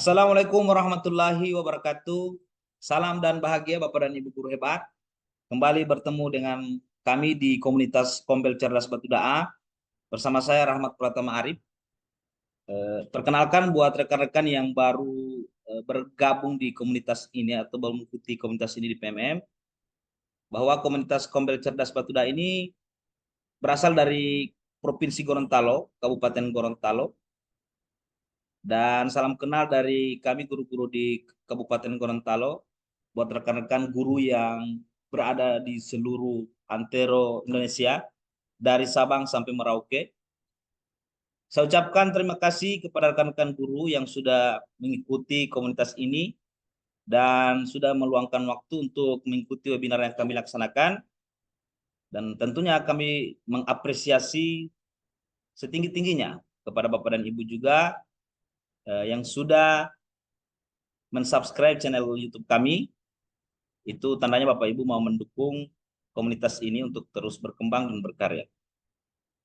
Assalamualaikum warahmatullahi wabarakatuh. Salam dan bahagia Bapak dan Ibu guru hebat. Kembali bertemu dengan kami di komunitas Kombel Cerdas Batu Da'a. Bersama saya Rahmat Pratama Arif. Perkenalkan buat rekan-rekan yang baru bergabung di komunitas ini atau baru mengikuti komunitas ini di PMM, bahwa komunitas Kombel Cerdas Batu Da'a ini berasal dari Provinsi Gorontalo, Kabupaten Gorontalo. Dan salam kenal dari kami guru-guru di Kabupaten Gorontalo buat rekan-rekan guru yang berada di seluruh antero Indonesia dari Sabang sampai Merauke. Saya ucapkan terima kasih kepada rekan-rekan guru yang sudah mengikuti komunitas ini dan sudah meluangkan waktu untuk mengikuti webinar yang kami laksanakan. Dan tentunya kami mengapresiasi setinggi-tingginya kepada Bapak dan Ibu juga yang sudah mensubscribe channel YouTube kami. Itu tandanya Bapak Ibu mau mendukung komunitas ini untuk terus berkembang dan berkarya.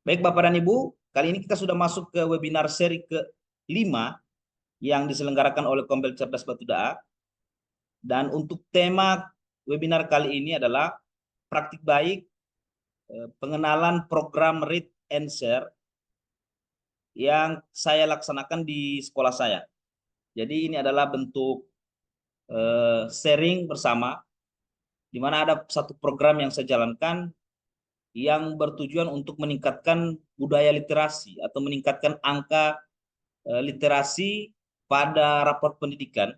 Baik Bapak dan Ibu, kali ini kita sudah masuk ke webinar seri ke-5 yang diselenggarakan oleh Kombel Cerdas Batu Da'a. Dan untuk tema webinar kali ini adalah praktik baik pengenalan program Read and Share yang saya laksanakan di sekolah saya. Jadi ini adalah bentuk sharing bersama, di mana ada satu program yang saya jalankan yang bertujuan untuk meningkatkan budaya literasi atau meningkatkan angka literasi pada rapor pendidikan,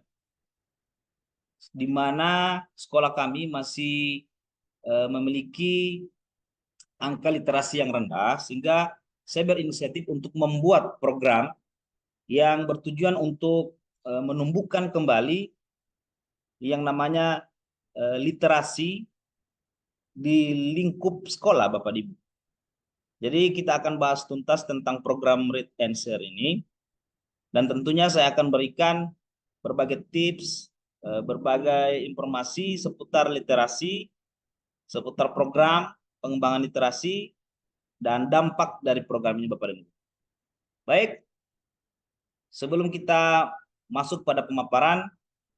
di mana sekolah kami masih memiliki angka literasi yang rendah, sehingga saya berinisiatif untuk membuat program yang bertujuan untuk menumbuhkan kembali yang namanya literasi di lingkup sekolah Bapak Ibu. Jadi kita akan bahas tuntas tentang program Read and Share ini. Dan tentunya saya akan berikan berbagai tips, berbagai informasi seputar literasi, seputar program pengembangan literasi, dan dampak dari program ini Bapak Ibu. Baik, sebelum kita masuk pada pemaparan,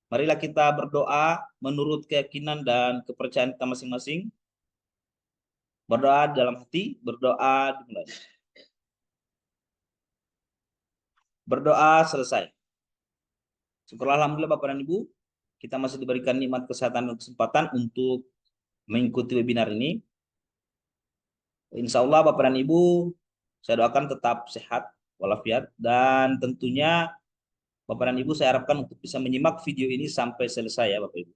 marilah kita berdoa menurut keyakinan dan kepercayaan kita masing-masing. Berdoa dalam hati, berdoa dimulai. Berdoa selesai. Syukurlah alhamdulillah Bapak dan Ibu, kita masih diberikan nikmat kesehatan dan kesempatan untuk mengikuti webinar ini. Insya Allah Bapak dan Ibu, saya doakan tetap sehat walafiat, dan tentunya Bapak dan Ibu saya harapkan untuk bisa menyimak video ini sampai selesai ya Bapak Ibu.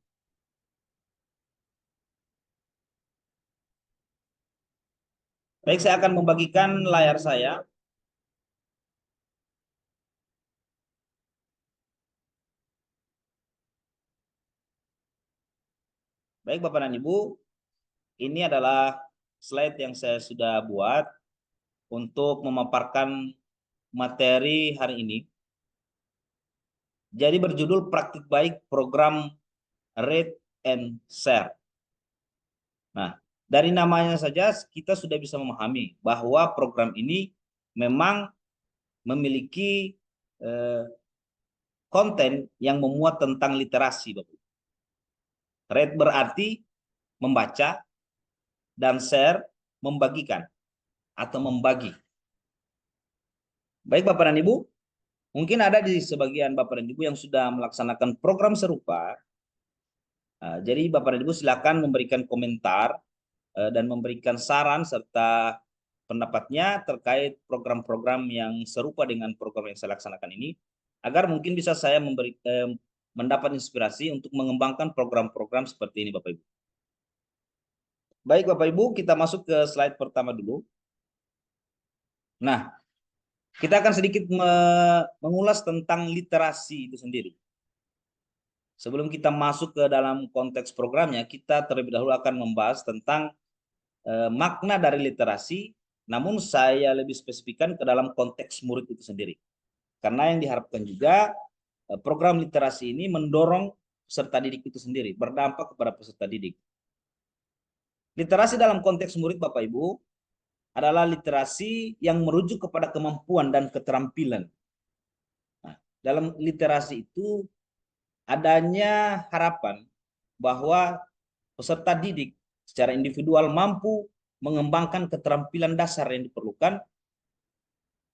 Baik, saya akan membagikan layar saya. Baik Bapak dan Ibu, ini adalah slide yang saya sudah buat untuk memaparkan materi hari ini. Jadi berjudul Praktik Baik Program Read and Share. Nah, dari namanya saja kita sudah bisa memahami bahwa program ini memang memiliki konten yang memuat tentang literasi, Bapak. Read berarti membaca, dan share membagikan atau membagi. Baik Bapak dan Ibu, mungkin ada di sebagian Bapak dan Ibu yang sudah melaksanakan program serupa. Jadi Bapak dan Ibu silakan memberikan komentar dan memberikan saran serta pendapatnya terkait program-program yang serupa dengan program yang saya laksanakan ini, agar mungkin bisa saya mendapat inspirasi untuk mengembangkan program-program seperti ini Bapak Ibu. Baik Bapak Ibu, kita masuk ke slide pertama dulu. Nah, kita akan sedikit mengulas tentang literasi itu sendiri. Sebelum kita masuk ke dalam konteks programnya, kita terlebih dahulu akan membahas tentang makna dari literasi, namun saya lebih spesifikkan ke dalam konteks murid itu sendiri. Karena yang diharapkan juga program literasi ini mendorong peserta didik itu sendiri, berdampak kepada peserta didik. Literasi dalam konteks murid Bapak Ibu adalah literasi yang merujuk kepada kemampuan dan keterampilan. Nah, dalam literasi itu adanya harapan bahwa peserta didik secara individual mampu mengembangkan keterampilan dasar yang diperlukan,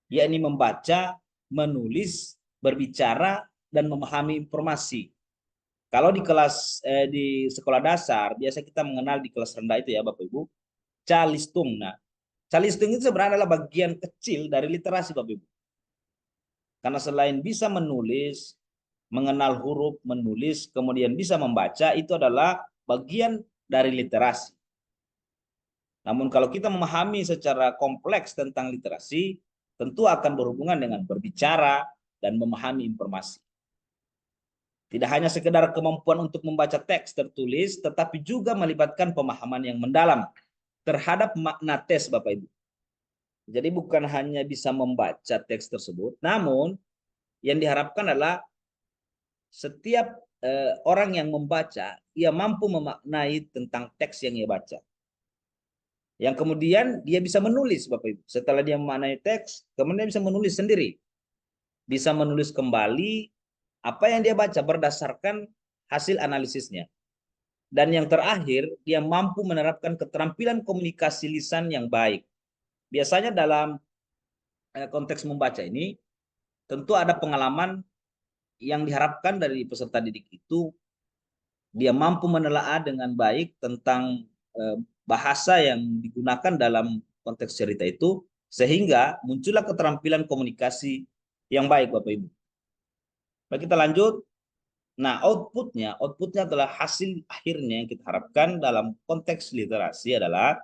yakni membaca, menulis, berbicara, dan memahami informasi. Kalau di di sekolah dasar, biasa kita mengenal di kelas rendah itu ya Bapak Ibu, calistung. Nah, calistung itu sebenarnya adalah bagian kecil dari literasi Bapak Ibu. Karena selain bisa menulis, mengenal huruf, menulis, kemudian bisa membaca, itu adalah bagian dari literasi. Namun kalau kita memahami secara kompleks tentang literasi, tentu akan berhubungan dengan berbicara dan memahami informasi. Tidak hanya sekedar kemampuan untuk membaca teks tertulis, tetapi juga melibatkan pemahaman yang mendalam terhadap makna teks, Bapak Ibu. Jadi bukan hanya bisa membaca teks tersebut, namun yang diharapkan adalah setiap orang yang membaca, ia mampu memaknai tentang teks yang ia baca. Yang kemudian dia bisa menulis, Bapak Ibu. Setelah dia memaknai teks, kemudian bisa menulis sendiri. Bisa menulis kembali apa yang dia baca berdasarkan hasil analisisnya. Dan yang terakhir, dia mampu menerapkan keterampilan komunikasi lisan yang baik. Biasanya dalam konteks membaca ini, tentu ada pengalaman yang diharapkan dari peserta didik itu, dia mampu menelaah dengan baik tentang bahasa yang digunakan dalam konteks cerita itu, sehingga muncullah keterampilan komunikasi yang baik, Bapak Ibu. Baik, kita lanjut. Nah, outputnya adalah hasil akhirnya yang kita harapkan dalam konteks literasi adalah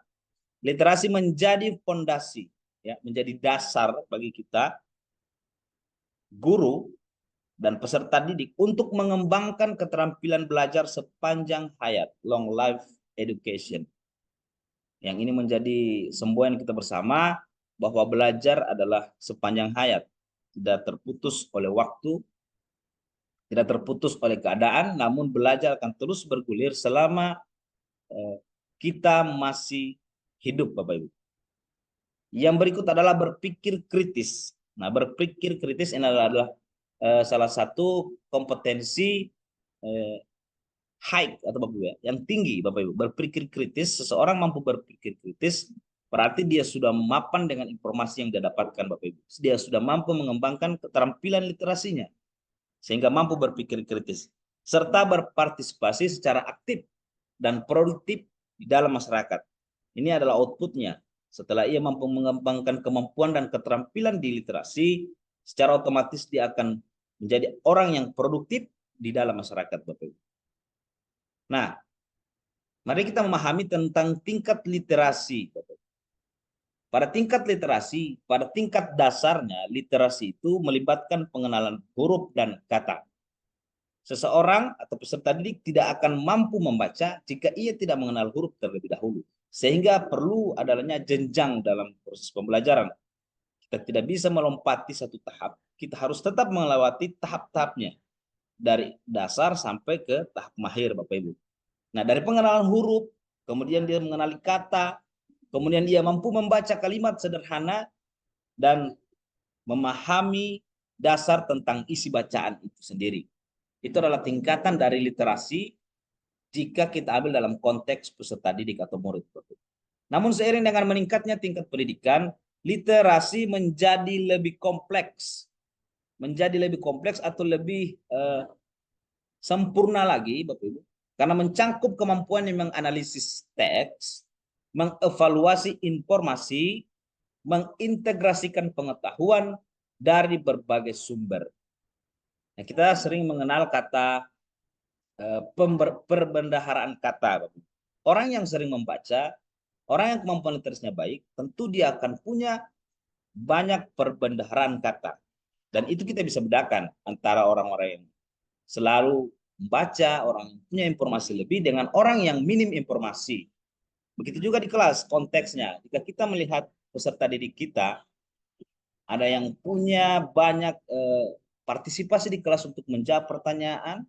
literasi menjadi fondasi, ya, menjadi dasar bagi kita guru dan peserta didik untuk mengembangkan keterampilan belajar sepanjang hayat, long life education. Yang ini menjadi semboyan kita bersama bahwa belajar adalah sepanjang hayat, tidak terputus oleh waktu, tidak terputus oleh keadaan, namun belajar akan terus bergulir selama kita masih hidup, Bapak Ibu. Yang berikut adalah berpikir kritis. Nah, berpikir kritis ini adalah salah satu kompetensi high atau Bapak Ibu ya, yang tinggi Bapak Ibu. Berpikir kritis, seseorang mampu berpikir kritis, berarti dia sudah mapan dengan informasi yang dia dapatkan Bapak Ibu. Dia sudah mampu mengembangkan keterampilan literasinya, sehingga mampu berpikir kritis, serta berpartisipasi secara aktif dan produktif di dalam masyarakat. Ini adalah outputnya. Setelah ia mampu mengembangkan kemampuan dan keterampilan di literasi, secara otomatis dia akan menjadi orang yang produktif di dalam masyarakat, Bapak Ibu. Nah, mari kita memahami tentang tingkat literasi, Bapak Ibu. Pada tingkat literasi, pada tingkat dasarnya, literasi itu melibatkan pengenalan huruf dan kata. Seseorang atau peserta didik tidak akan mampu membaca jika ia tidak mengenal huruf terlebih dahulu. Sehingga perlu adanya jenjang dalam proses pembelajaran. Kita tidak bisa melompati satu tahap, kita harus tetap melewati tahap-tahapnya. Dari dasar sampai ke tahap mahir, Bapak Ibu. Nah, dari pengenalan huruf, kemudian dia mengenali kata, kemudian dia mampu membaca kalimat sederhana, dan memahami dasar tentang isi bacaan itu sendiri. Itu adalah tingkatan dari literasi jika kita ambil dalam konteks peserta didik atau murid. Namun seiring dengan meningkatnya tingkat pendidikan, literasi menjadi lebih kompleks. Menjadi lebih kompleks atau lebih sempurna lagi, Bapak Ibu. Karena mencangkup kemampuan yang menganalisis teks, mengevaluasi informasi, mengintegrasikan pengetahuan dari berbagai sumber. Nah, kita sering mengenal kata perbendaharaan kata. Orang yang sering membaca, orang yang kemampuan literasinya baik, tentu dia akan punya banyak perbendaharaan kata. Dan itu kita bisa bedakan antara orang-orang yang selalu membaca, orang yang punya informasi lebih, dengan orang yang minim informasi. Begitu juga di kelas konteksnya. Jika kita melihat peserta didik kita, ada yang punya banyak partisipasi di kelas untuk menjawab pertanyaan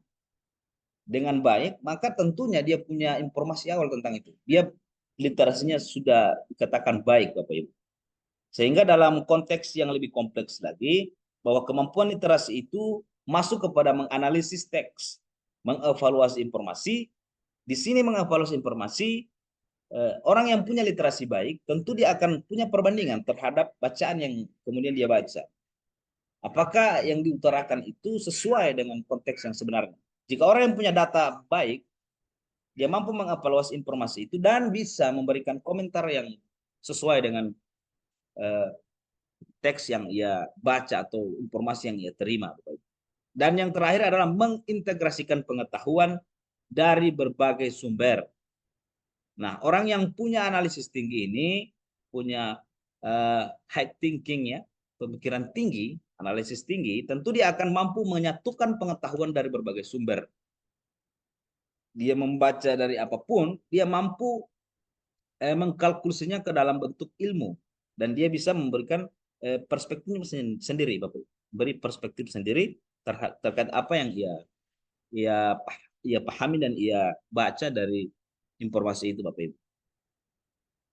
dengan baik, maka tentunya dia punya informasi awal tentang itu. Dia literasinya sudah dikatakan baik, Bapak Ibu. Sehingga dalam konteks yang lebih kompleks lagi, bahwa kemampuan literasi itu masuk kepada menganalisis teks, mengevaluasi informasi. Di sini mengevaluasi informasi, orang yang punya literasi baik tentu dia akan punya perbandingan terhadap bacaan yang kemudian dia baca. Apakah yang diutarakan itu sesuai dengan konteks yang sebenarnya? Jika orang yang punya data baik, dia mampu mengevaluasi informasi itu dan bisa memberikan komentar yang sesuai dengan eh, teks yang ia baca atau informasi yang ia terima. Dan yang terakhir adalah mengintegrasikan pengetahuan dari berbagai sumber. Nah, orang yang punya analisis tinggi ini punya high thinking ya, pemikiran tinggi, analisis tinggi, tentu dia akan mampu menyatukan pengetahuan dari berbagai sumber. Dia membaca dari apapun, dia mampu mengkalkulasinya ke dalam bentuk ilmu dan dia bisa memberikan perspektif sendiri, Bapak. Beri perspektif sendiri terkait apa yang ia ia pahami dan ia baca dari informasi itu, Bapak Ibu.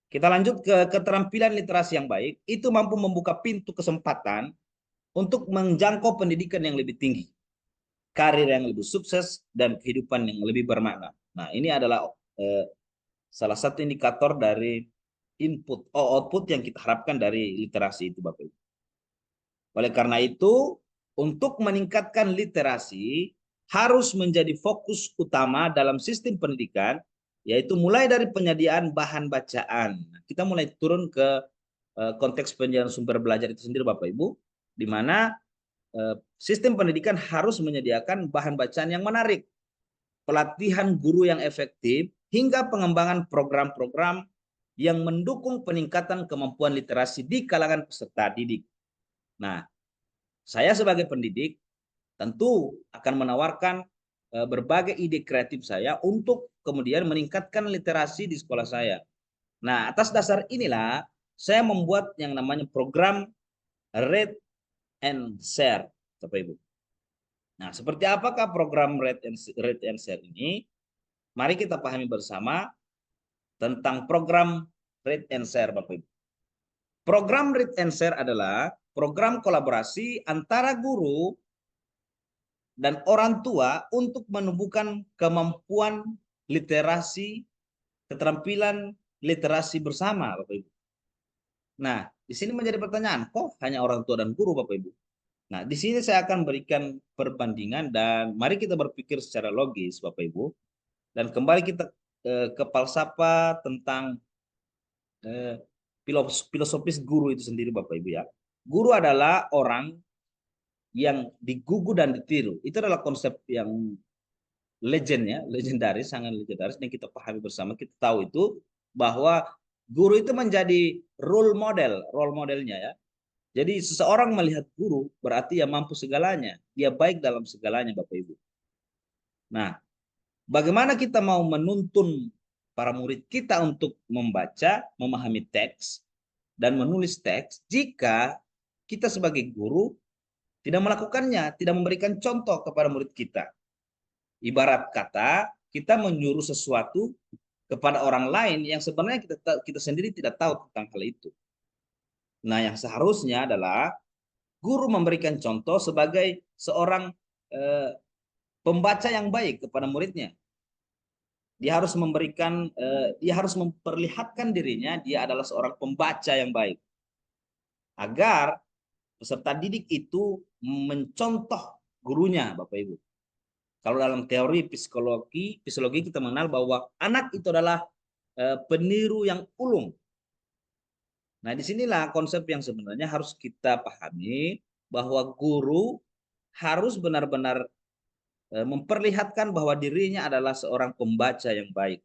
Kita lanjut ke keterampilan literasi yang baik, itu mampu membuka pintu kesempatan untuk menjangkau pendidikan yang lebih tinggi, karir yang lebih sukses, dan kehidupan yang lebih bermakna. Nah, ini adalah salah satu indikator dari output yang kita harapkan dari literasi itu, Bapak Ibu. Oleh karena itu, untuk meningkatkan literasi harus menjadi fokus utama dalam sistem pendidikan, yaitu mulai dari penyediaan bahan bacaan. Kita mulai turun ke konteks penyediaan sumber belajar itu sendiri, Bapak Ibu, di mana sistem pendidikan harus menyediakan bahan bacaan yang menarik, pelatihan guru yang efektif, hingga pengembangan program-program yang mendukung peningkatan kemampuan literasi di kalangan peserta didik. Nah, saya sebagai pendidik tentu akan menawarkan berbagai ide kreatif saya untuk kemudian meningkatkan literasi di sekolah saya. Nah, atas dasar inilah saya membuat yang namanya program Read and Share, Bapak Ibu. Nah, seperti apakah program Read and Share ini? Mari kita pahami bersama tentang program Read and Share, Bapak Ibu. Program Read and Share adalah program kolaborasi antara guru dan orang tua untuk menumbuhkan kemampuan literasi, keterampilan literasi bersama, Bapak Ibu. Nah, di sini menjadi pertanyaan, kok hanya orang tua dan guru, Bapak Ibu? Nah, di sini saya akan berikan perbandingan dan mari kita berpikir secara logis, Bapak Ibu. Dan kembali kita ke falsafah tentang filosofis guru itu sendiri, Bapak Ibu ya. Guru adalah orang yang digugu dan ditiru. Itu adalah konsep yang legend ya, legendaris, sangat legendaris yang kita pahami bersama. Kita tahu itu bahwa guru itu menjadi role modelnya ya. Jadi seseorang melihat guru berarti ya mampu segalanya, dia baik dalam segalanya, Bapak Ibu. Nah, bagaimana kita mau menuntun para murid kita untuk membaca, memahami teks, dan menulis teks jika kita sebagai guru tidak melakukannya, tidak memberikan contoh kepada murid kita. Ibarat kata, kita menyuruh sesuatu kepada orang lain yang sebenarnya kita sendiri tidak tahu tentang hal itu. Nah, yang seharusnya adalah guru memberikan contoh sebagai seorang pembaca yang baik kepada muridnya. Dia harus dia harus memperlihatkan dirinya dia adalah seorang pembaca yang baik. Agar peserta didik itu mencontoh gurunya, Bapak Ibu. Kalau dalam teori psikologi kita mengenal bahwa anak itu adalah peniru yang ulung. Nah, disinilah konsep yang sebenarnya harus kita pahami bahwa guru harus benar-benar memperlihatkan bahwa dirinya adalah seorang pembaca yang baik.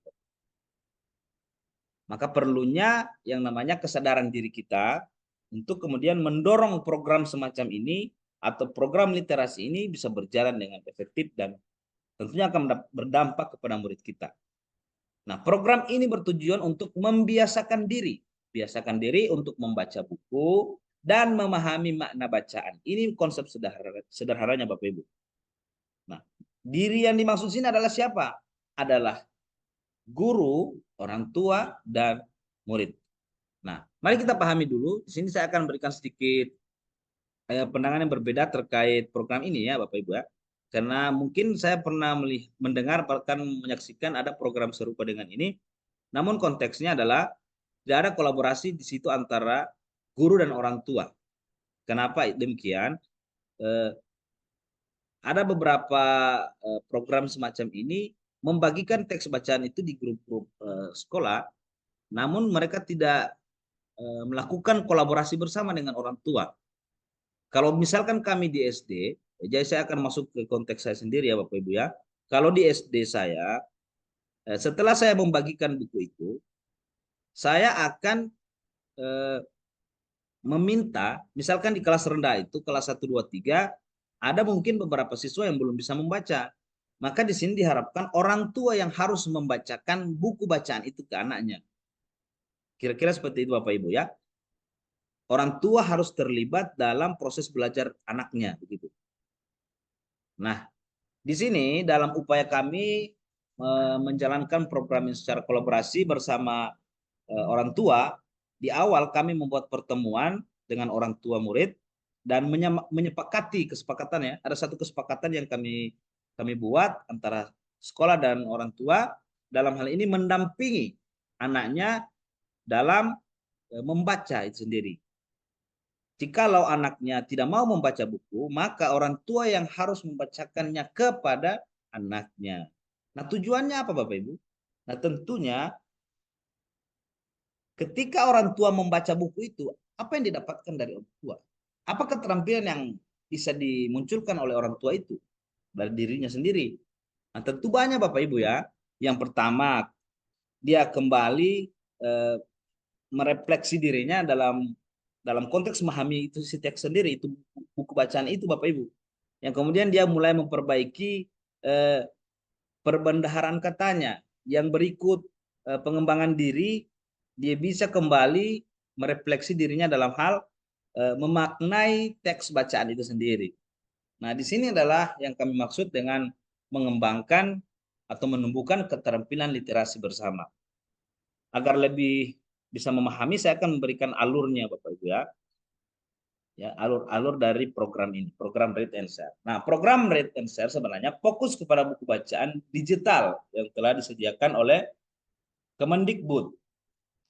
Maka perlunya yang namanya kesadaran diri kita untuk kemudian mendorong program semacam ini atau program literasi ini bisa berjalan dengan efektif dan tentunya akan berdampak kepada murid kita. Nah, program ini bertujuan untuk membiasakan diri untuk membaca buku dan memahami makna bacaan. Ini konsep sederhananya, Bapak Ibu. Nah, diri yang dimaksud sini adalah siapa? Adalah guru, orang tua, dan murid. Nah, mari kita pahami dulu. Di sini saya akan berikan sedikit pandangan yang berbeda terkait program ini ya Bapak Ibu ya. Karena mungkin saya pernah mendengar bahkan menyaksikan ada program serupa dengan ini, namun konteksnya adalah tidak ada kolaborasi di situ antara guru dan orang tua. Kenapa demikian? Eh, ada beberapa program semacam ini membagikan teks bacaan itu di grup-grup sekolah, namun mereka tidak melakukan kolaborasi bersama dengan orang tua. Kalau misalkan kami di SD, jadi saya akan masuk ke konteks saya sendiri ya Bapak Ibu ya. Kalau di SD saya, setelah saya membagikan buku itu, saya akan eh, meminta, misalkan di kelas rendah itu, kelas 1, 2, 3, ada mungkin beberapa siswa yang belum bisa membaca. Maka di sini diharapkan orang tua yang harus membacakan buku bacaan itu ke anaknya. Kira-kira seperti itu Bapak Ibu ya. Orang tua harus terlibat dalam proses belajar anaknya begitu. Nah, di sini dalam upaya kami menjalankan program ini secara kolaborasi bersama orang tua, di awal kami membuat pertemuan dengan orang tua murid dan menyepakati kesepakatannya. Ada satu kesepakatan yang kami buat antara sekolah dan orang tua dalam hal ini mendampingi anaknya dalam membaca itu sendiri. Jikalau anaknya tidak mau membaca buku, maka orang tua yang harus membacakannya kepada anaknya. Nah, tujuannya apa Bapak Ibu? Nah, tentunya ketika orang tua membaca buku itu, apa yang didapatkan dari orang tua? Apa keterampilan yang bisa dimunculkan oleh orang tua itu dari dirinya sendiri? Nah, tentu banyak Bapak Ibu ya. Yang pertama, dia kembali eh, merefleksi dirinya dalam konteks memahami itu si teks sendiri, itu buku bacaan itu Bapak Ibu. Yang kemudian dia mulai memperbaiki eh, perbendaharaan katanya. Yang berikut pengembangan diri, dia bisa kembali merefleksi dirinya dalam hal memaknai teks bacaan itu sendiri. Nah, di sini adalah yang kami maksud dengan mengembangkan atau menumbuhkan keterampilan literasi bersama. Agar lebih bisa memahami, saya akan memberikan alurnya Bapak Ibu ya. Ya, alur-alur dari program ini, program Read and Share. Nah, program Read and Share sebenarnya fokus kepada buku bacaan digital yang telah disediakan oleh Kemendikbud.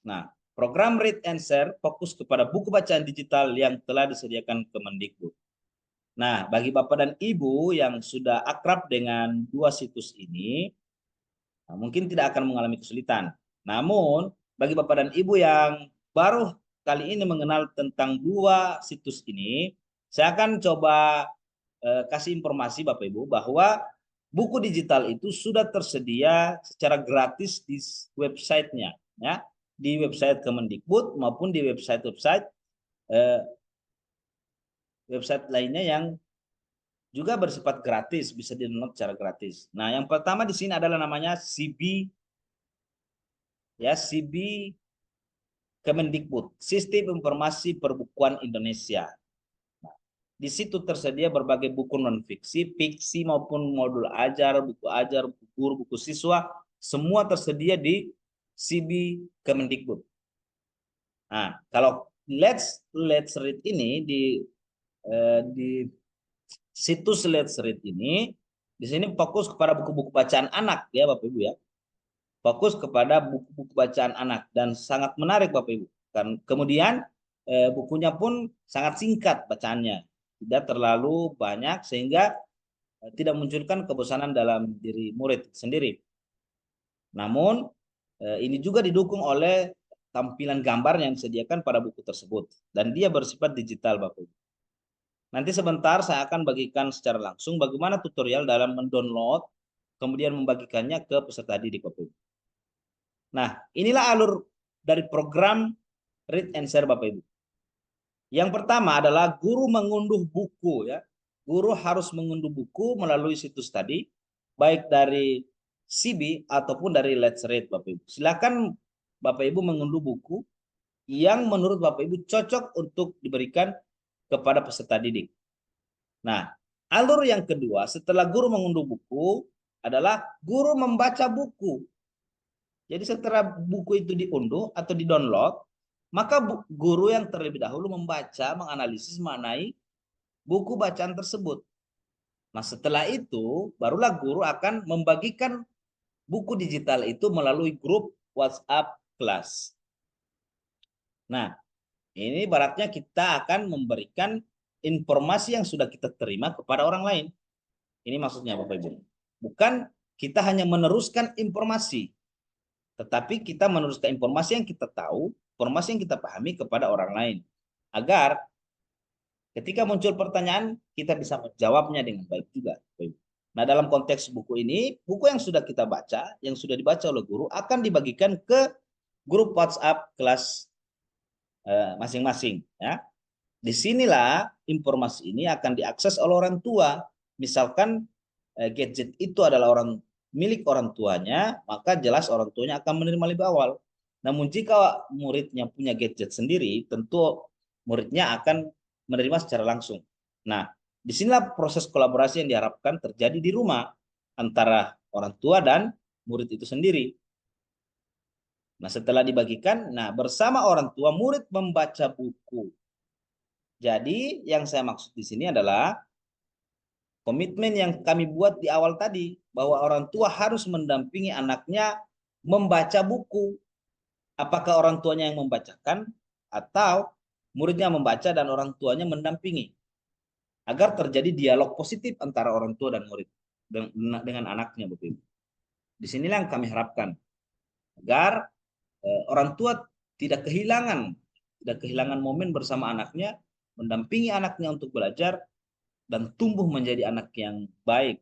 Nah, program Read and Share fokus kepada buku bacaan digital yang telah disediakan Kemendikbud. Nah, bagi Bapak dan Ibu yang sudah akrab dengan dua situs ini, nah, mungkin tidak akan mengalami kesulitan. Namun, bagi Bapak dan Ibu yang baru kali ini mengenal tentang dua situs ini, saya akan coba kasih informasi Bapak Ibu bahwa buku digital itu sudah tersedia secara gratis di websitenya, ya, di website Kemendikbud maupun di website-website website lainnya yang juga bersifat gratis, bisa di-download secara gratis. Nah, yang pertama di sini adalah namanya CB, ya, CB Kemendikbud, Sistem Informasi Perbukuan Indonesia. Nah, di situ tersedia berbagai buku non-fiksi, fiksi maupun modul ajar, buku guru, buku siswa, semua tersedia di CB Kemendikbud. Nah, kalau Let's Read ini di situs Let's Read ini, di sini fokus kepada buku-buku bacaan anak ya Bapak Ibu ya. Fokus kepada buku-buku bacaan anak dan sangat menarik Bapak Ibu. Dan kemudian bukunya pun sangat singkat bacaannya, tidak terlalu banyak sehingga tidak munculkan kebosanan dalam diri murid sendiri. Namun ini juga didukung oleh tampilan gambar yang disediakan pada buku tersebut dan dia bersifat digital Bapak Ibu. Nanti sebentar saya akan bagikan secara langsung bagaimana tutorial dalam mendownload kemudian membagikannya ke peserta didik Bapak Ibu. Nah, inilah alur dari program Read and Share Bapak Ibu. Yang pertama adalah guru mengunduh buku ya. Guru harus mengunduh buku melalui situs tadi, baik dari CB ataupun dari Let's Read Bapak Ibu. Silakan Bapak Ibu mengunduh buku yang menurut Bapak Ibu cocok untuk diberikan kepada peserta didik. Nah, alur yang kedua setelah guru mengunduh buku adalah guru membaca buku. Jadi setelah buku itu diunduh atau di-download, maka guru yang terlebih dahulu membaca, menganalisis, mengenai buku bacaan tersebut. Nah, setelah itu barulah guru akan membagikan buku digital itu melalui grup WhatsApp kelas. Nah, ini ibaratnya kita akan memberikan informasi yang sudah kita terima kepada orang lain. Ini maksudnya Bapak Ibu. Bukan kita hanya meneruskan informasi, tetapi kita meneruskan informasi yang kita tahu, informasi yang kita pahami kepada orang lain. Agar ketika muncul pertanyaan, kita bisa menjawabnya dengan baik juga. Nah, dalam konteks buku ini, buku yang sudah kita baca, yang sudah dibaca oleh guru, akan dibagikan ke grup WhatsApp kelas masing-masing. Ya. Disinilah informasi ini akan diakses oleh orang tua. Misalkan gadget itu adalah milik orang tuanya, maka jelas orang tuanya akan menerima lebih awal. Namun jika muridnya punya gadget sendiri, tentu muridnya akan menerima secara langsung. Nah, disinilah proses kolaborasi yang diharapkan terjadi di rumah antara orang tua dan murid itu sendiri. Nah, setelah dibagikan, nah bersama orang tua murid membaca buku. Jadi yang saya maksud di sini adalah komitmen yang kami buat di awal tadi, bahwa orang tua harus mendampingi anaknya membaca buku. Apakah orang tuanya yang membacakan atau muridnya membaca dan orang tuanya mendampingi. Agar terjadi dialog positif antara orang tua dan murid dengan anaknya. Begitu. Disinilah yang kami harapkan. Agar orang tua tidak kehilangan momen bersama anaknya, mendampingi anaknya untuk belajar, dan tumbuh menjadi anak yang baik.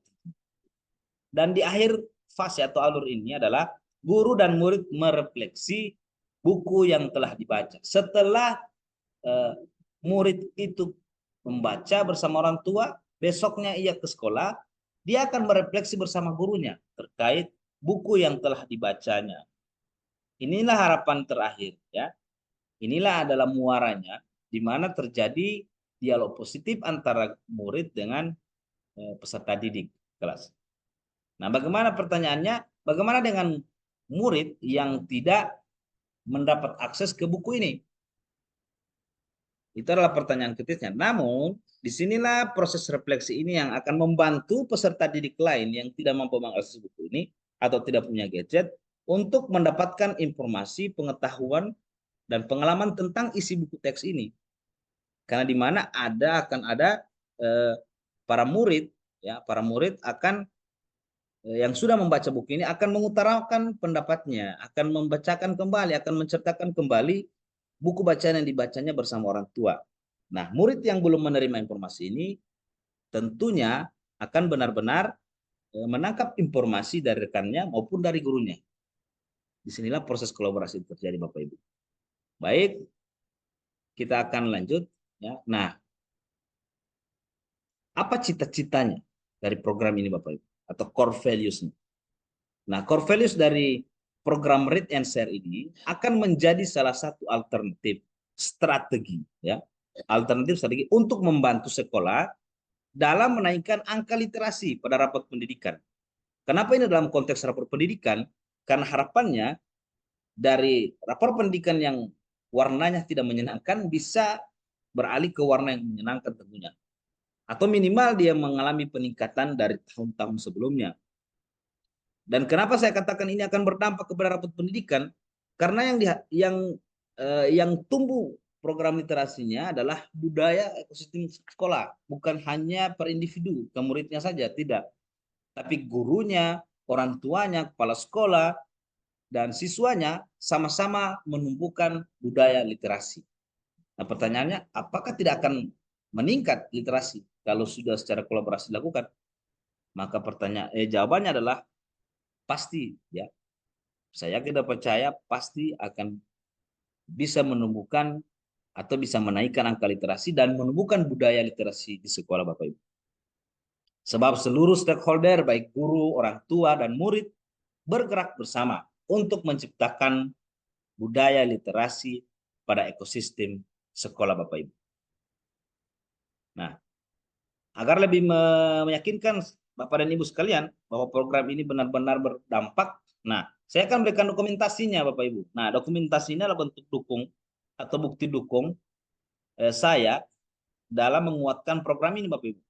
Dan di akhir fase atau alur ini adalah guru dan murid merefleksi buku yang telah dibaca. Setelah murid itu membaca bersama orang tua, besoknya ia ke sekolah, dia akan merefleksi bersama gurunya terkait buku yang telah dibacanya. Inilah harapan terakhir, ya. Inilah adalah muaranya, di mana terjadi dialog positif antara murid dengan peserta didik kelas. Nah, bagaimana pertanyaannya? Bagaimana dengan murid yang tidak mendapat akses ke buku ini? Itu adalah pertanyaan kritisnya. Namun, disinilah proses refleksi ini yang akan membantu peserta didik lain yang tidak mampu mengakses buku ini atau tidak punya gadget untuk mendapatkan informasi, pengetahuan, dan pengalaman tentang isi buku teks ini. Karena di mana akan ada para murid, ya, para murid akan yang sudah membaca buku ini akan mengutarakan pendapatnya, akan membacakan kembali, akan menceritakan kembali buku bacaan yang dibacanya bersama orang tua. Nah, murid yang belum menerima informasi ini tentunya akan benar-benar menangkap informasi dari rekannya maupun dari gurunya. Disinilah proses kolaborasi terjadi, Bapak Ibu. Baik, kita akan lanjut. Ya. Nah, apa cita-citanya dari program ini, Bapak Ibu? Atau core values-nya? Nah, core values dari program Read and Share ini akan menjadi salah satu alternatif strategi, ya, alternatif strategi untuk membantu sekolah dalam menaikkan angka literasi pada rapot pendidikan. Kenapa ini dalam konteks rapor pendidikan? Karena harapannya dari rapor pendidikan yang warnanya tidak menyenangkan bisa beralih ke warna yang menyenangkan tentunya. Atau minimal dia mengalami peningkatan dari tahun-tahun sebelumnya. Dan kenapa saya katakan ini akan berdampak kepada rapot pendidikan? Karena yang tumbuh program literasinya adalah budaya ekosistem sekolah, bukan hanya per individu, ke muridnya saja, tidak. Tapi gurunya, orang tuanya, kepala sekolah, dan siswanya sama-sama menumbuhkan budaya literasi. Nah, pertanyaannya, apakah tidak akan meningkat literasi kalau sudah secara kolaborasi dilakukan? Maka jawabannya adalah pasti, ya. Saya tidak percaya pasti akan bisa menumbuhkan atau bisa menaikkan angka literasi dan menumbuhkan budaya literasi di sekolah, Bapak Ibu. Sebab seluruh stakeholder baik guru, orang tua, dan murid bergerak bersama untuk menciptakan budaya literasi pada ekosistem sekolah, Bapak Ibu. Nah, agar lebih meyakinkan Bapak dan Ibu sekalian bahwa program ini benar-benar berdampak, nah, saya akan berikan dokumentasinya, Bapak Ibu. Nah, dokumentasinya adalah bentuk dukung atau bukti dukung saya dalam menguatkan program ini Bapak Ibu.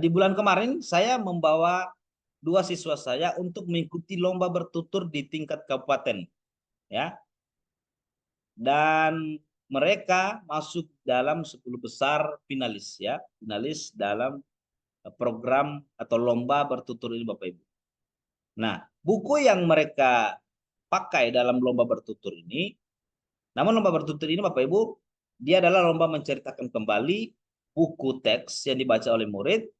Di bulan kemarin saya membawa 2 siswa saya untuk mengikuti lomba bertutur di tingkat kabupaten, ya. Dan mereka masuk dalam 10 besar finalis, ya, finalis dalam program atau lomba bertutur ini Bapak Ibu. Nah, buku yang mereka pakai dalam lomba bertutur ini, namun lomba bertutur ini Bapak Ibu, dia adalah lomba menceritakan kembali buku teks yang dibaca oleh murid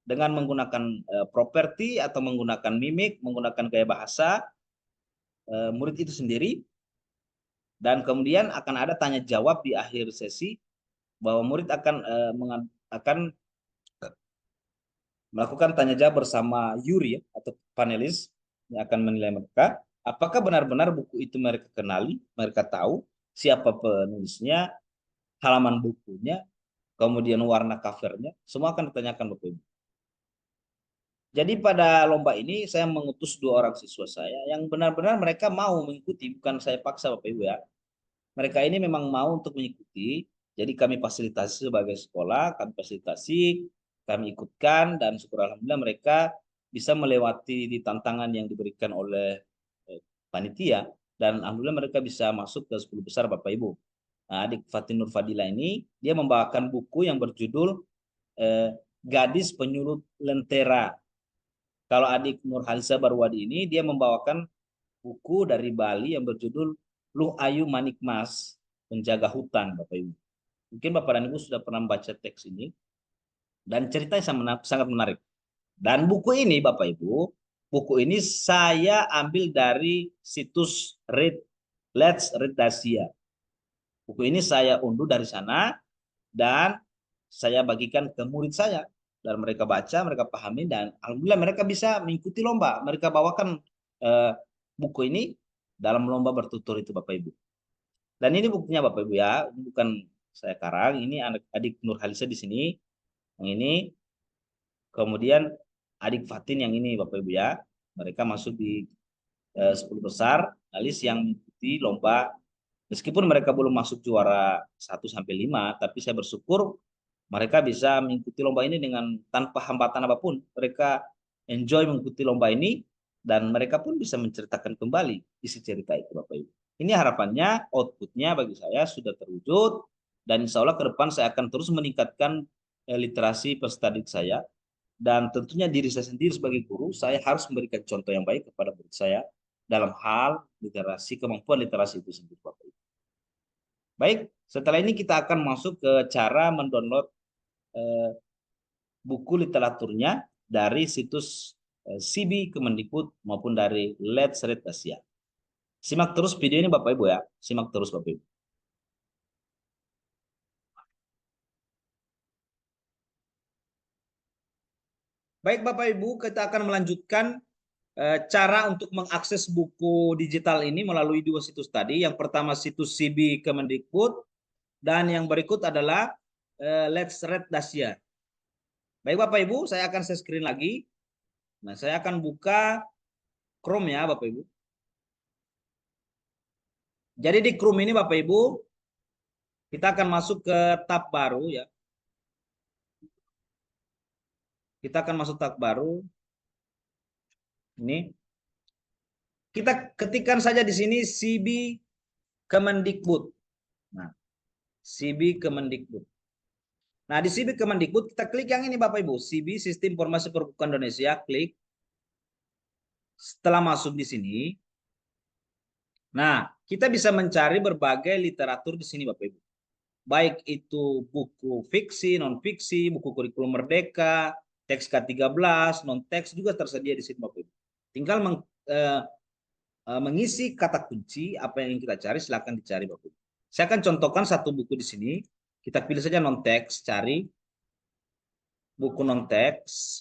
dengan menggunakan properti atau menggunakan mimik, menggunakan gaya bahasa murid itu sendiri. Dan kemudian akan ada tanya jawab di akhir sesi bahwa murid akan melakukan tanya jawab bersama juri, ya, atau panelis yang akan menilai mereka apakah benar-benar buku itu mereka kenali, mereka tahu siapa penulisnya, halaman bukunya, kemudian warna covernya, semua akan ditanyakan Bapak Ibu. Jadi pada lomba ini saya mengutus 2 orang siswa saya yang benar-benar mereka mau mengikuti, bukan saya paksa Bapak Ibu, ya. Mereka ini memang mau untuk mengikuti, jadi kami fasilitasi sebagai sekolah, kami fasilitasi, kami ikutkan, dan syukur alhamdulillah mereka bisa melewati di tantangan yang diberikan oleh panitia, dan alhamdulillah mereka bisa masuk ke 10 besar Bapak Ibu. Nah, adik Fatin Nur Fadila ini dia membawakan buku yang berjudul Gadis Penyulut Lentera. Kalau adik Nur Halisa Barwadi ini dia membawakan buku dari Bali yang berjudul Luh Ayu Manik Mas, Penjaga Hutan, Bapak Ibu. Mungkin Bapak dan Ibu sudah pernah membaca teks ini dan ceritanya sangat menarik. Dan buku ini Bapak Ibu, buku ini saya ambil dari situs Let's Read Asia. Buku ini saya unduh dari sana dan saya bagikan ke murid saya. Dan mereka baca, mereka pahami, dan alhamdulillah mereka bisa mengikuti lomba. Mereka bawakan buku ini dalam lomba bertutur itu Bapak Ibu. Dan ini bukunya Bapak Ibu, ya, ini bukan saya karang, ini adik Nur Halisa di sini, yang ini, kemudian adik Fatin yang ini Bapak Ibu, ya. Mereka masuk di 10 besar finalis yang mengikuti lomba. Meskipun mereka belum masuk juara 1 sampai 5, tapi saya bersyukur mereka bisa mengikuti lomba ini dengan tanpa hambatan apapun. Mereka enjoy mengikuti lomba ini dan mereka pun bisa menceritakan kembali isi cerita itu Bapak Ibu. Ini harapannya outputnya bagi saya sudah terwujud dan insya Allah ke depan saya akan terus meningkatkan literasi peserta didik saya, dan tentunya diri saya sendiri sebagai guru saya harus memberikan contoh yang baik kepada murid saya dalam hal literasi, kemampuan literasi itu sendiri Bapak Ibu. Baik, setelah ini kita akan masuk ke cara mendownload buku literaturnya dari situs CB Kemendikbud maupun dari Let's Read Asia. Simak terus video ini Bapak Ibu, ya. Simak terus Bapak Ibu. Baik Bapak Ibu, kita akan melanjutkan cara untuk mengakses buku digital ini melalui 2 situs tadi. Yang pertama situs CB Kemendikbud dan yang berikut adalah Let's Read Asia. Baik Bapak Ibu, saya akan share screen lagi. Nah, saya akan buka Chrome, ya Bapak Ibu. Jadi di Chrome ini Bapak Ibu, kita akan masuk ke tab baru, ya. Kita akan masuk tab baru. Ini. Kita ketikkan saja di sini CB Kemendikbud. Nah, CB Kemendikbud. Nah, di CB Kemendikbud kita klik yang ini Bapak Ibu, CB Sistem Informasi Perbukaan Indonesia, klik. Setelah masuk di sini, nah, kita bisa mencari berbagai literatur di sini Bapak Ibu. Baik itu buku fiksi, non fiksi, buku kurikulum merdeka, teks K13, non teks juga tersedia di sini Bapak Ibu. Tinggal mengisi kata kunci apa yang ingin kita cari, silakan dicari Bapak Ibu. Saya akan contohkan satu buku di sini. Kita pilih saja non teks, cari buku non teks.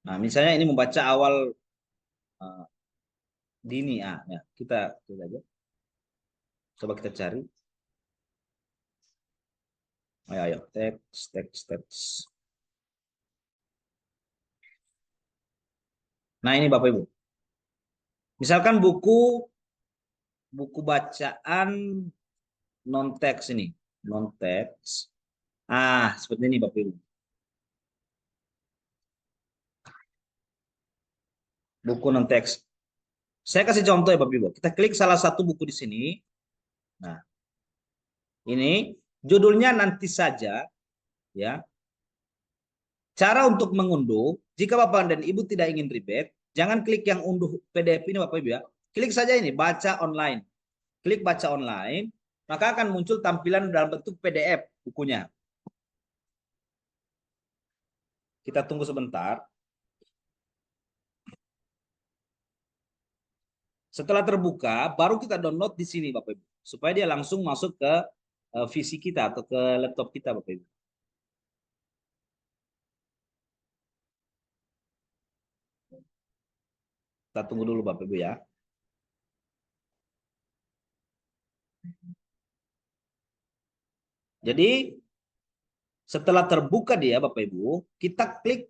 Nah, misalnya ini membaca awal dini, ya, kita aja. Coba kita cari. Ayo, teks. Nah, ini Bapak Ibu. Misalkan buku bacaan non teks ini, non teks. Seperti ini Bapak Ibu. Buku non teks. Saya kasih contoh ya Bapak Ibu. Kita klik salah satu buku di sini. Nah, ini judulnya nanti saja ya. Cara untuk mengunduh, jika Bapak dan Ibu tidak ingin ribet, jangan klik yang unduh PDF ini Bapak Ibu ya. Klik saja ini, baca online. Klik baca online, maka akan muncul tampilan dalam bentuk PDF bukunya. Kita tunggu sebentar. Setelah terbuka, baru kita download di sini Bapak Ibu. Supaya dia langsung masuk ke PC kita atau ke laptop kita Bapak Ibu. Kita tunggu dulu Bapak Ibu ya. Jadi setelah terbuka dia Bapak Ibu, kita klik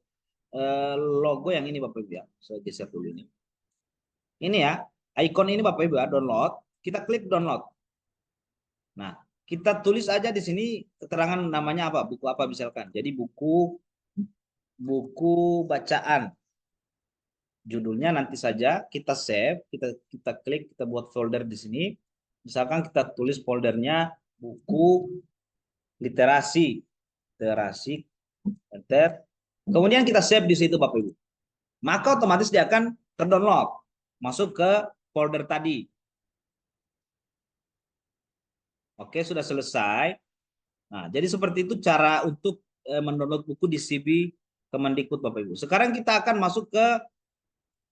logo yang ini Bapak Ibu ya. Saya geser dulu ini. Ini ya, icon ini Bapak Ibu ya, download. Kita klik download. Nah, kita tulis aja di sini keterangan namanya apa, buku apa misalkan. Jadi buku bacaan. Judulnya nanti saja kita save, kita klik, kita buat folder di sini. Misalkan kita tulis foldernya buku literasi, enter. Kemudian kita save di situ Bapak Ibu. Maka otomatis dia akan terdownload masuk ke folder tadi. Oke, sudah selesai. Nah, jadi seperti itu cara untuk mendownload buku di CB Kemendikbud Bapak Ibu. Sekarang kita akan masuk ke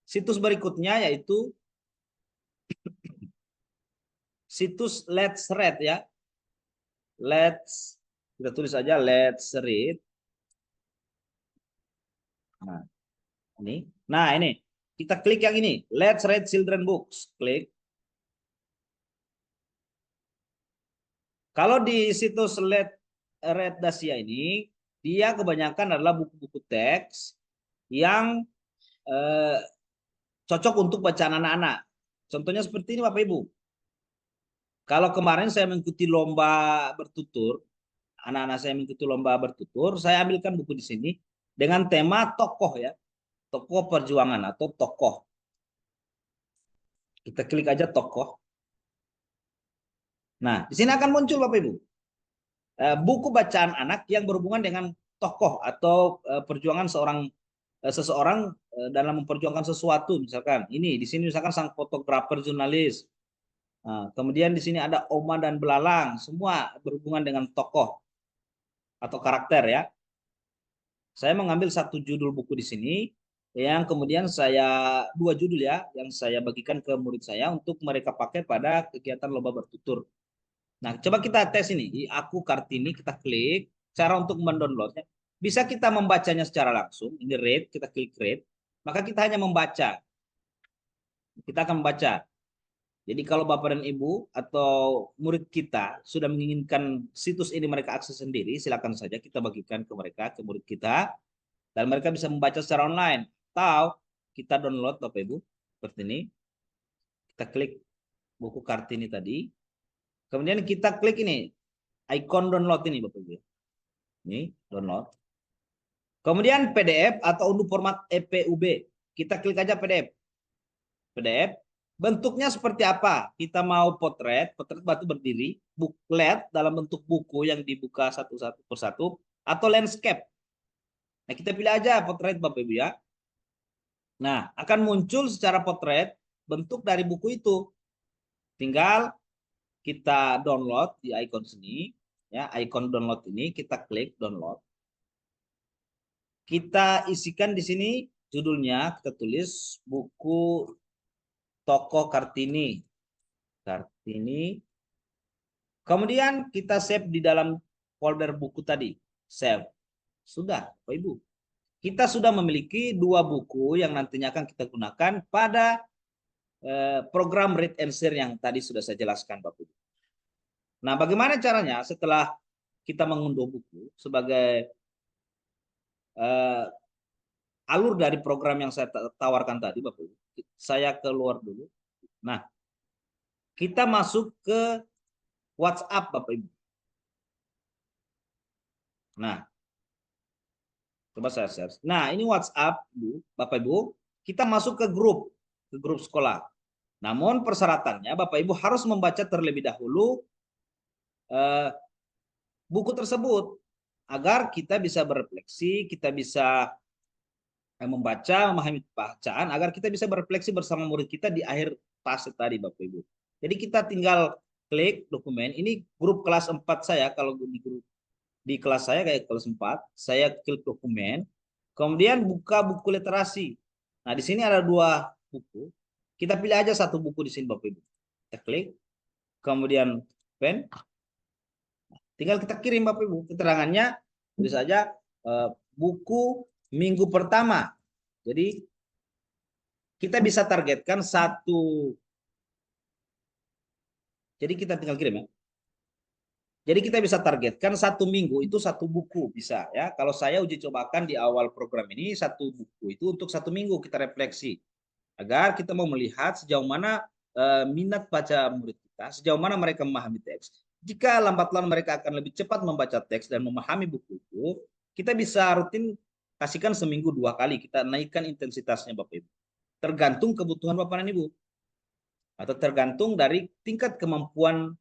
situs berikutnya yaitu situs Let's Read ya. Kita tulis aja Let's Read. Nah, ini. Nah, ini. Kita klik yang ini, Let's Read Children Books. Klik. Kalau di situs Let's Read Dasia ini, dia kebanyakan adalah buku-buku teks yang cocok untuk bacaan anak-anak. Contohnya seperti ini Bapak Ibu. Kalau kemarin saya mengikuti lomba bertutur, anak-anak saya mengikuti lomba bertutur, saya ambilkan buku di sini dengan tema tokoh ya, tokoh perjuangan atau tokoh. Kita klik aja tokoh. Nah, di sini akan muncul Bapak Ibu buku bacaan anak yang berhubungan dengan tokoh atau perjuangan seseorang dalam memperjuangkan sesuatu. Misalkan ini di sini misalkan sang fotografer jurnalis. Nah, kemudian di sini ada Oma dan Belalang, semua berhubungan dengan tokoh atau karakter ya. Saya mengambil satu judul buku di sini yang kemudian dua judul ya yang saya bagikan ke murid saya untuk mereka pakai pada kegiatan lomba bertutur. Nah, coba kita tes ini di Aku Kartini, kita klik cara untuk mendownloadnya. Bisa kita membacanya secara langsung. Ini read, kita klik read, maka kita hanya membaca. Kita akan membaca. Jadi kalau Bapak dan Ibu atau murid kita sudah menginginkan situs ini mereka akses sendiri, silakan saja kita bagikan ke mereka, ke murid kita, dan mereka bisa membaca secara online. Atau kita download Bapak Ibu, seperti ini. Kita klik buku Kartini tadi. Kemudian kita klik ini, icon download ini Bapak Ibu. Ini download. Kemudian PDF atau unduh format EPUB. Kita klik aja PDF. PDF. Bentuknya seperti apa? Kita mau potret batu berdiri, booklet dalam bentuk buku yang dibuka satu-satu persatu, atau landscape. Nah, kita pilih aja potret Bapak Ibu ya. Nah, akan muncul secara potret bentuk dari buku itu. Tinggal kita download di icon sini, ya, icon download ini kita klik download. Kita isikan di sini judulnya, kita tulis buku tokoh Kartini. Kartini. Kemudian kita save di dalam folder buku tadi. Save. Sudah, Bapak Ibu. Kita sudah memiliki dua buku yang nantinya akan kita gunakan pada program Read and Share yang tadi sudah saya jelaskan, Bapak Ibu. Nah, bagaimana caranya setelah kita mengunduh buku sebagai alur dari program yang saya tawarkan tadi, Bapak Ibu. Saya keluar dulu. Nah, kita masuk ke WhatsApp Bapak Ibu. Nah, coba saya share. Nah, ini WhatsApp, Bu, Bapak Ibu. Kita masuk ke grup sekolah. Namun persyaratannya Bapak Ibu harus membaca terlebih dahulu buku tersebut agar kita bisa berefleksi, kita bisa membaca, memahami bacaan, agar kita bisa berefleksi bersama murid kita di akhir fase tadi Bapak Ibu. Jadi kita tinggal klik dokumen. Ini grup kelas 4 saya, kalau di kelas saya kayak kelas 4, saya klik dokumen, kemudian buka buku literasi. Nah, di sini ada 2 buku. Kita pilih aja satu buku di sini Bapak Ibu. Kita klik, kemudian pen, tinggal kita kirim Bapak Ibu keterangannya, tulis saja buku minggu pertama. Jadi kita bisa targetkan satu. Jadi kita tinggal kirim ya. Jadi kita bisa targetkan 1 minggu itu 1 buku bisa ya. Kalau saya uji cobakan di awal program ini 1 buku itu untuk 1 minggu kita refleksi agar kita mau melihat sejauh mana minat baca murid kita, sejauh mana mereka memahami teks. Jika lambat laun mereka akan lebih cepat membaca teks dan memahami buku itu, kita bisa rutin kasihkan seminggu 2 kali, kita naikkan intensitasnya Bapak Ibu. Tergantung kebutuhan Bapak dan Ibu. Atau tergantung dari tingkat kemampuan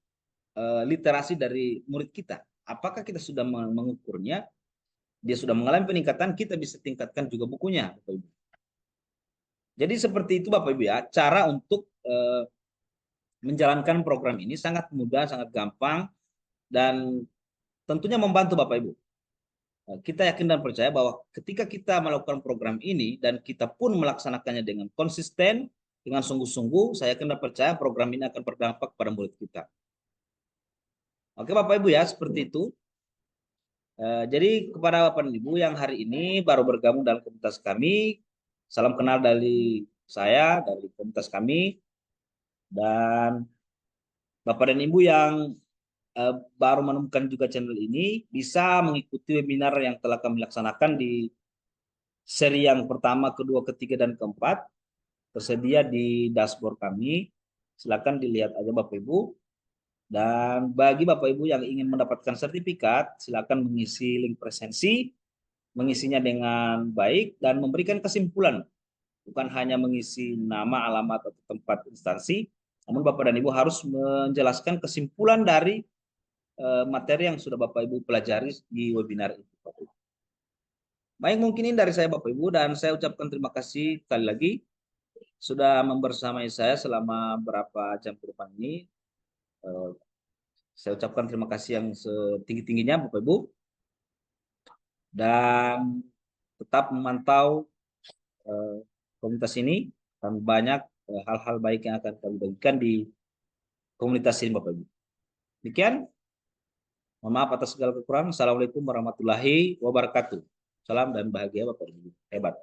literasi dari murid kita. Apakah kita sudah mengukurnya, dia sudah mengalami peningkatan, kita bisa tingkatkan juga bukunya Bapak Ibu. Jadi seperti itu Bapak Ibu ya, cara untuk menjalankan program ini sangat mudah, sangat gampang, dan tentunya membantu Bapak Ibu. Kita yakin dan percaya bahwa ketika kita melakukan program ini dan kita pun melaksanakannya dengan konsisten, dengan sungguh-sungguh, saya yakin dan percaya program ini akan berdampak pada murid kita. Oke Bapak Ibu ya, seperti itu. Jadi kepada Bapak dan Ibu yang hari ini baru bergabung dalam komunitas kami, salam kenal dari saya, dari komunitas kami. Dan Bapak dan Ibu yang baru menemukan juga channel ini, bisa mengikuti webinar yang telah kami laksanakan di seri yang pertama, kedua, ketiga, dan keempat. Tersedia di dashboard kami. Silakan dilihat aja Bapak Ibu. Dan bagi Bapak Ibu yang ingin mendapatkan sertifikat, silakan mengisi link presensi, mengisinya dengan baik, dan memberikan kesimpulan. Bukan hanya mengisi nama, alamat, atau tempat instansi, namun Bapak dan Ibu harus menjelaskan kesimpulan dari materi yang sudah Bapak Ibu pelajari di webinar itu. Baik, mungkin ini dari saya Bapak Ibu, dan saya ucapkan terima kasih sekali lagi sudah membersamai saya selama berapa jam ke depan ini. Saya ucapkan terima kasih yang setinggi-tingginya Bapak Ibu, dan tetap memantau komunitas ini, dan banyak hal-hal baik yang akan kami bagikan di komunitas ini Bapak Ibu. Demikian. Mohon maaf atas segala kekurangan. Assalamualaikum warahmatullahi wabarakatuh. Salam dan bahagia Bapak Ibu. Hebat.